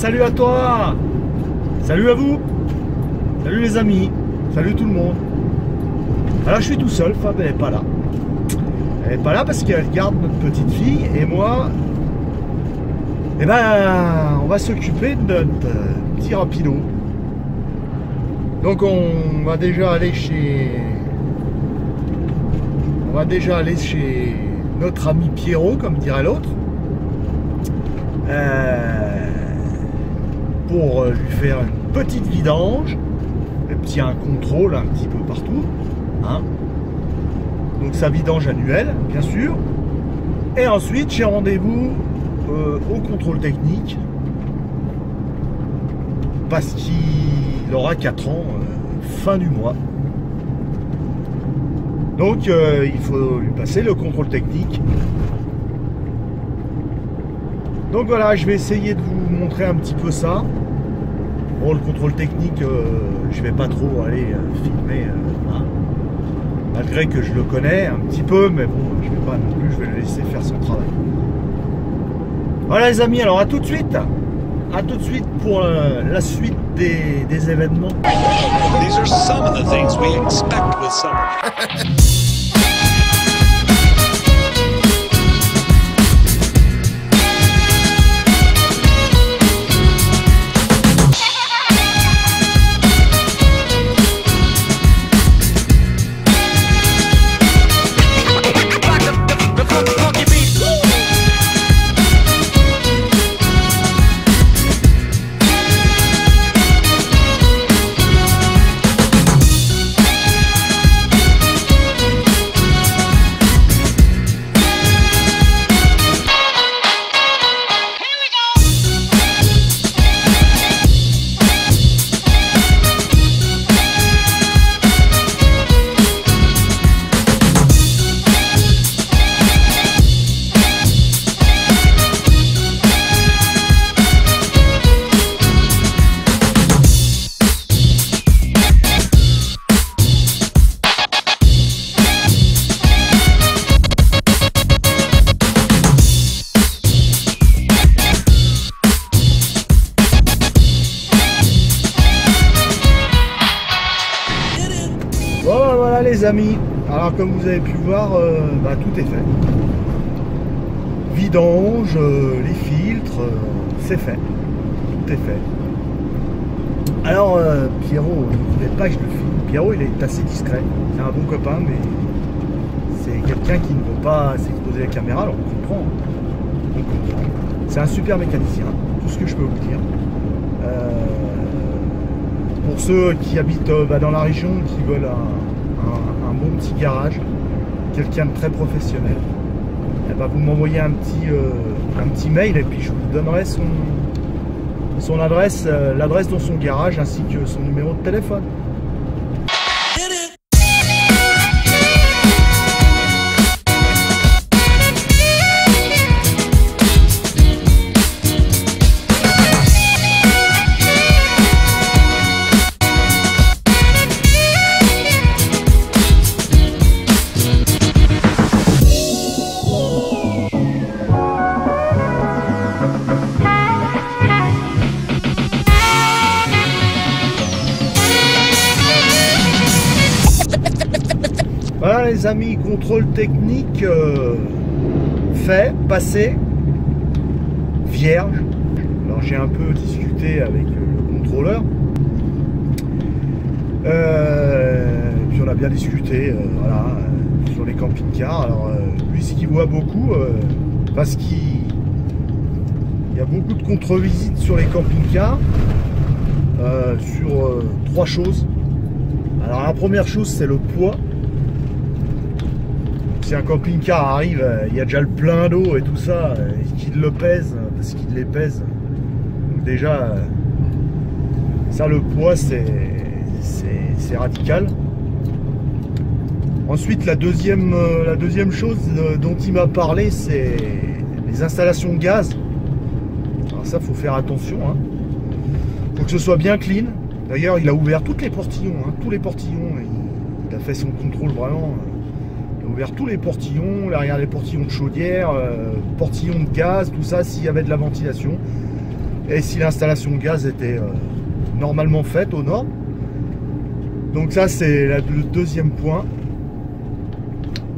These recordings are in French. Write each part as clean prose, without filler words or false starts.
salut à toi. Salut à vous. Salut les amis. Salut tout le monde. Alors je suis tout seul, Fab elle n'est pas là. Elle n'est pas là parce qu'elle garde notre petite fille et moi, eh ben, on va s'occuper de notre petit rapido. Donc on va déjà aller chez notre ami Pierrot, comme dirait l'autre, pour lui faire une petite vidange, un contrôle un petit peu partout, hein. Donc sa vidange annuelle, bien sûr. Et ensuite, j'ai rendez-vous au contrôle technique parce qu'il aura 4 ans fin du mois. Donc il faut lui passer le contrôle technique. Donc voilà, je vais essayer de vous montrer un petit peu ça. Bon, le contrôle technique, je vais pas trop aller filmer, hein. Malgré que je le connais un petit peu, mais bon, je vais pas non plus, je vais le laisser faire son travail. Voilà les amis, alors à tout de suite pour la suite des événements. These are some of the things we expect with summer. Voilà les amis, alors comme vous avez pu voir, tout est fait. Vidange, les filtres, c'est fait. Tout est fait. Alors Pierrot, il ne voulait pas que je le filme. Pierrot il est assez discret, c'est un bon copain, mais c'est quelqu'un qui ne veut pas s'exposer à la caméra, alors on comprend. On comprend. C'est un super mécanicien, tout ce que je peux vous dire. Pour ceux qui habitent dans la région, qui veulent un bon petit garage, quelqu'un de très professionnel, et vous m'envoyez un petit mail et puis je vous donnerai son adresse, l'adresse de son garage ainsi que son numéro de téléphone. Voilà les amis, contrôle technique fait, passé, vierge. Alors j'ai un peu discuté avec le contrôleur. Puis on a bien discuté voilà, sur les camping-cars. Alors lui ce qu'il voit beaucoup, parce qu'il y a beaucoup de contre-visites sur les camping-cars, sur 3 choses. Alors la première chose c'est le poids. Si un camping-car arrive, il y a déjà le plein d'eau et tout ça, et qu'il le pèse, parce qu'il les pèse. Donc déjà, ça le poids c'est radical. Ensuite la deuxième chose dont il m'a parlé, c'est les installations de gaz. Alors ça faut faire attention, hein. Faut que ce soit bien clean. D'ailleurs il a ouvert toutes les portillons, hein, tous les portillons, il a fait son contrôle vraiment. Il a ouvert tous les portillons, l'arrière des portillons de chaudière, portillons de gaz, tout ça, s'il y avait de la ventilation. et si l'installation de gaz était normalement faite aux normes. Donc ça c'est le deuxième point.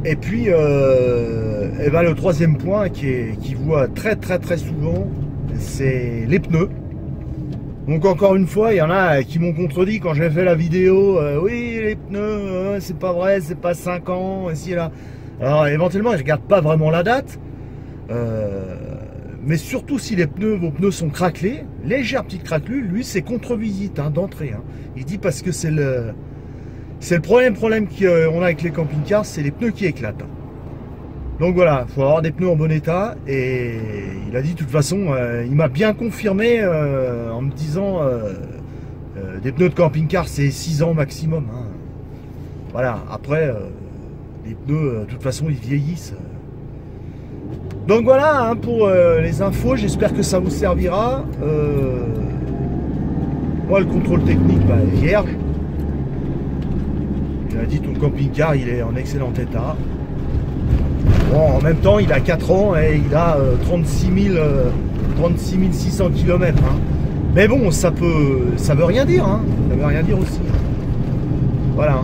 Et puis et ben, le troisième point qui voit très souvent, c'est les pneus. Donc encore une fois, il y en a qui m'ont contredit quand j'ai fait la vidéo. Oui, les pneus, c'est pas vrai, c'est pas 5 ans, ici et là. Alors éventuellement, ils ne regardent pas vraiment la date. Mais surtout si vos pneus sont craquelés, légère petite craquelure, lui c'est contre-visite hein, d'entrée. Hein. Il dit parce que c'est le problème qu'on a avec les camping-cars, c'est les pneus qui éclatent. Donc voilà, il faut avoir des pneus en bon état. Et il a dit de toute façon, il m'a bien confirmé en me disant des pneus de camping-car c'est 6 ans maximum. Hein. Voilà, après les pneus de toute façon ils vieillissent. Donc voilà hein, pour les infos, j'espère que ça vous servira. Moi le contrôle technique bah, est vierge. Il a dit ton camping-car il est en excellent état. Bon, en même temps il a 4 ans et il a 36 600 km. Hein. Mais bon, ça veut rien dire. Hein. Ça veut rien dire aussi. Voilà.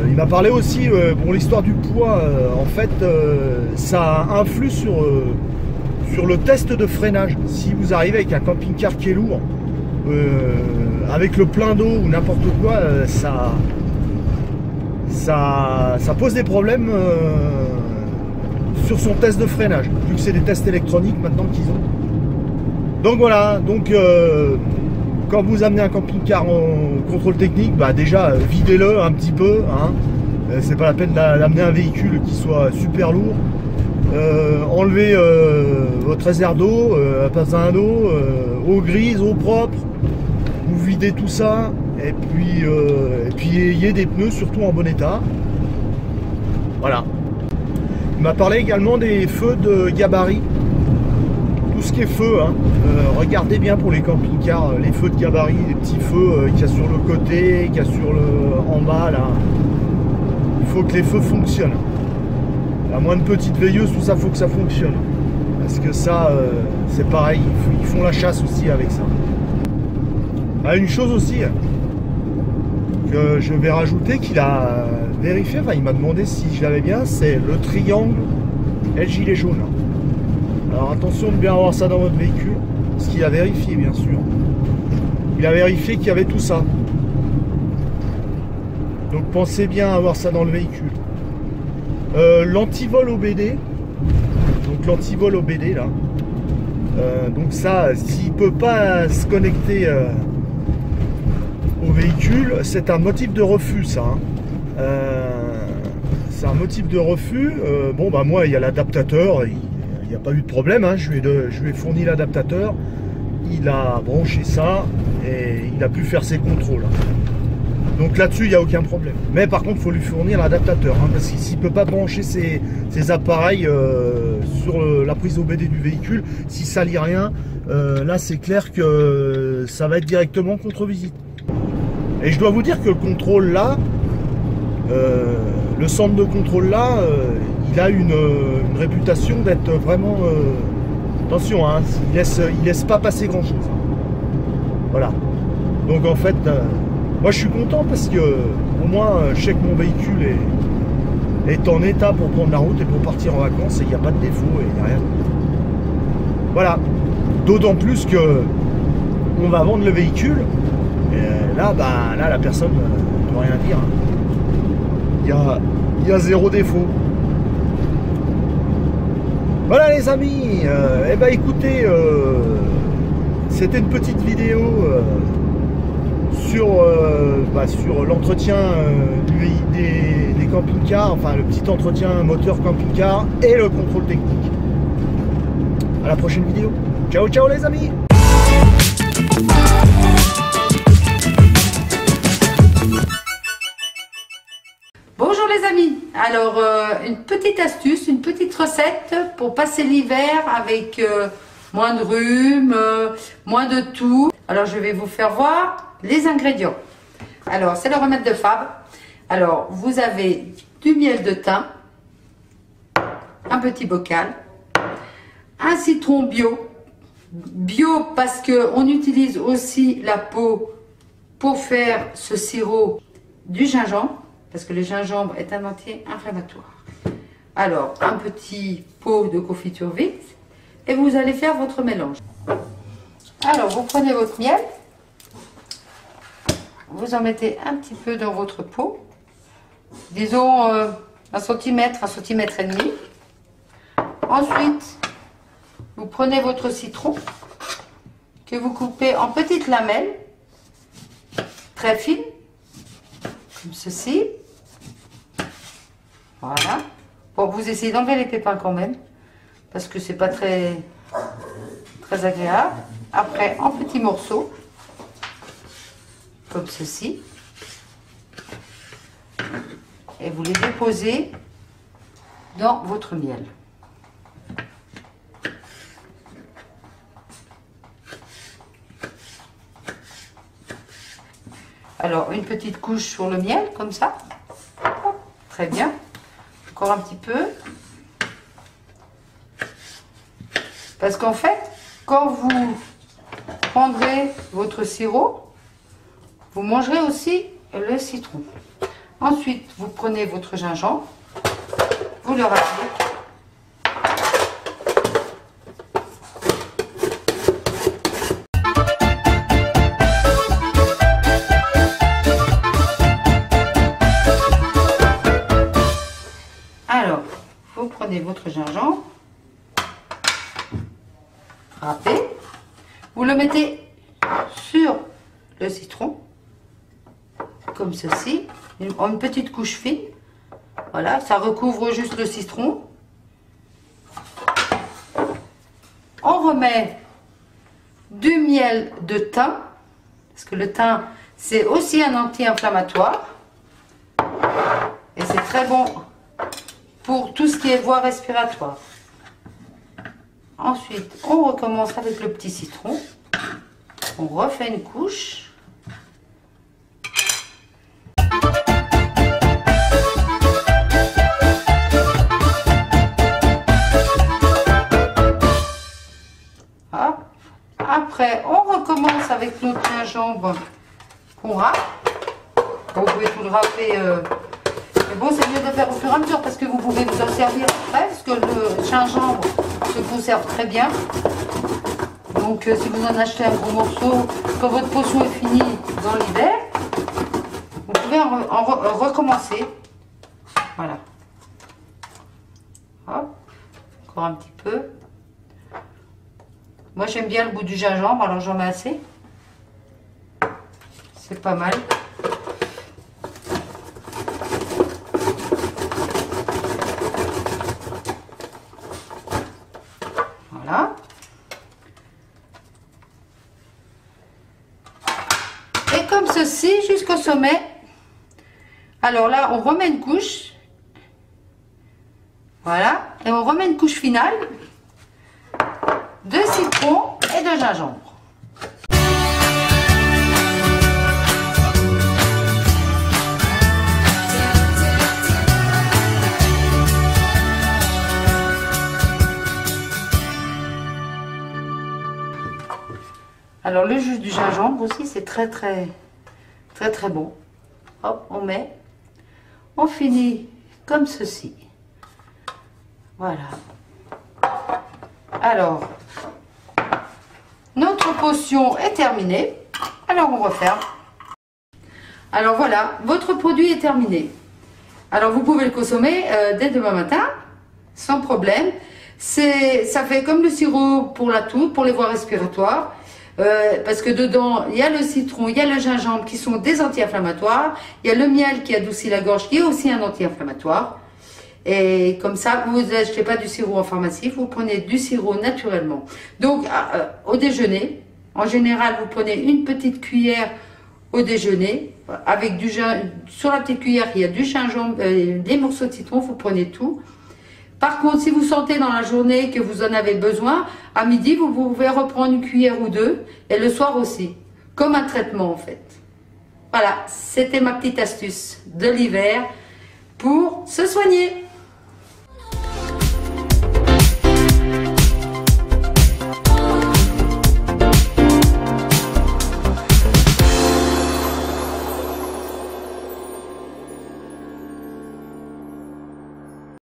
Il m'a parlé aussi, pour l'histoire du poids, en fait, ça influe sur le test de freinage. Si vous arrivez avec un camping-car qui est lourd, avec le plein d'eau ou n'importe quoi, ça pose des problèmes sur son test de freinage, vu que c'est des tests électroniques maintenant qu'ils ont. Donc voilà, donc quand vous amenez un camping-car en contrôle technique, bah déjà videz-le un petit peu, hein. C'est pas la peine d'amener un véhicule qui soit super lourd. Enlevez votre réserve d'eau, pas un d'eau, eau grise, eau propre, vous videz tout ça, et puis ayez des pneus surtout en bon état. Voilà. Il m'a parlé également des feux de gabarit. Tout ce qui est feu, hein. Regardez bien pour les camping-cars, les feux de gabarit, les petits feux qu'il y a sur le côté, qu'il y a sur en bas là. Il faut que les feux fonctionnent. À moins de petites veilleuses, tout ça, faut que ça fonctionne. Parce que ça, c'est pareil, ils font la chasse aussi avec ça. Ah, une chose aussi que je vais rajouter, qu'il a vérifié, enfin il m'a demandé si je l'avais bien, c'est le triangle et le gilet jaune. Alors attention de bien avoir ça dans votre véhicule, ce qu'il a vérifié bien sûr. Il a vérifié qu'il y avait tout ça. Donc pensez bien avoir ça dans le véhicule. L'antivol OBD, donc l'antivol OBD là, donc ça, s'il peut pas se connecter au véhicule, c'est un motif de refus ça. Hein. C'est un motif de refus. Bon bah moi il y a l'adaptateur, il n'y a pas eu de problème, hein. Je lui ai fourni l'adaptateur, il a branché ça et il a pu faire ses contrôles. Donc là-dessus, il n'y a aucun problème. Mais par contre, il faut lui fournir l'adaptateur. Hein, parce que s'il ne peut pas brancher ses appareils sur la prise OBD du véhicule, si ça lit rien, là c'est clair que ça va être directement contre-visite. Et je dois vous dire que le contrôle là, le centre de contrôle là, il a une réputation d'être vraiment... attention, hein, il laisse pas passer grand-chose. Voilà. Donc en fait... moi je suis content parce que au moins je sais que mon véhicule est en état pour prendre la route et pour partir en vacances et il n'y a pas de défaut et il n'y a rien. Voilà. D'autant plus que on va vendre le véhicule et là, bah, là la personne ne doit rien dire. Il y a zéro défaut. Voilà les amis. Eh ben écoutez, c'était une petite vidéo sur l'entretien des camping-cars, enfin le petit entretien moteur camping-car et le contrôle technique. À la prochaine vidéo. Ciao ciao les amis. Bonjour les amis. Alors une petite astuce, une petite recette pour passer l'hiver avec moins de rhume, moins de toux. Alors je vais vous faire voir les ingrédients. Alors c'est le remède de Fab. Alors vous avez du miel de thym, un petit bocal, un citron bio Bio parce qu'on utilise aussi la peau pour faire ce sirop du gingembre, parce que le gingembre est un anti-inflammatoire. Alors, un petit pot de confiture vite et vous allez faire votre mélange. Alors, vous prenez votre miel, vous en mettez un petit peu dans votre pot, disons 1 cm, 1 cm et demi. Ensuite, vous prenez votre citron que vous coupez en petites lamelles, très fines, comme ceci. Voilà. Bon, vous essayez d'enlever les pépins quand même, parce que c'est pas très agréable. Après, en petits morceaux, comme ceci. Et vous les déposez dans votre miel. Alors, une petite couche sur le miel, comme ça. Très bien. Encore un petit peu. Parce qu'en fait, quand vous prendrez votre sirop, vous mangerez aussi le citron. Ensuite, vous prenez votre gingembre, vous le râpez. Alors, vous prenez votre gingembre, râpé, vous le mettez sur le citron, comme ceci, une petite couche fine. Voilà, ça recouvre juste le citron. On remet du miel de thym, parce que le thym, c'est aussi un anti-inflammatoire. Et c'est très bon pour tout ce qui est voie respiratoire. Ensuite, on recommence avec le petit citron. On refait une couche. Hop. Après, on recommence avec notre gingembre qu'on râpe. Vous pouvez tout le râper. Mais bon, c'est mieux de faire au fur et à mesure parce que vous pouvez vous en servir après, parce que le gingembre se conserve très bien. Donc, si vous en achetez un gros morceau, quand votre potion est finie dans l'hiver, vous pouvez en recommencer. Voilà. Hop. Encore un petit peu. Moi, j'aime bien le goût du gingembre, alors j'en mets assez. C'est pas mal. Voilà. Et comme ceci, jusqu'au sommet. Alors là, on remet une couche. Voilà. Et on remet une couche finale de citron et de gingembre. Alors le jus du gingembre aussi, c'est très bon. Hop, on met, on finit comme ceci. Voilà. Alors, notre potion est terminée. Alors on referme. Alors voilà, votre produit est terminé. Alors vous pouvez le consommer dès demain matin, sans problème. Ça fait comme le sirop pour la toux, pour les voies respiratoires. Parce que dedans, il y a le citron, il y a le gingembre qui sont des anti-inflammatoires. Il y a le miel qui adoucit la gorge, qui est aussi un anti-inflammatoire. Et comme ça, vous n'achetez pas du sirop en pharmacie, vous prenez du sirop naturellement. Donc, au déjeuner, en général, vous prenez une petite cuillère au déjeuner, avec du gingembre. Sur la petite cuillère, il y a du gingembre, des morceaux de citron, vous prenez tout. Par contre, si vous sentez dans la journée que vous en avez besoin, à midi, vous pouvez reprendre une cuillère ou deux, et le soir aussi, comme un traitement en fait. Voilà, c'était ma petite astuce de l'hiver pour se soigner.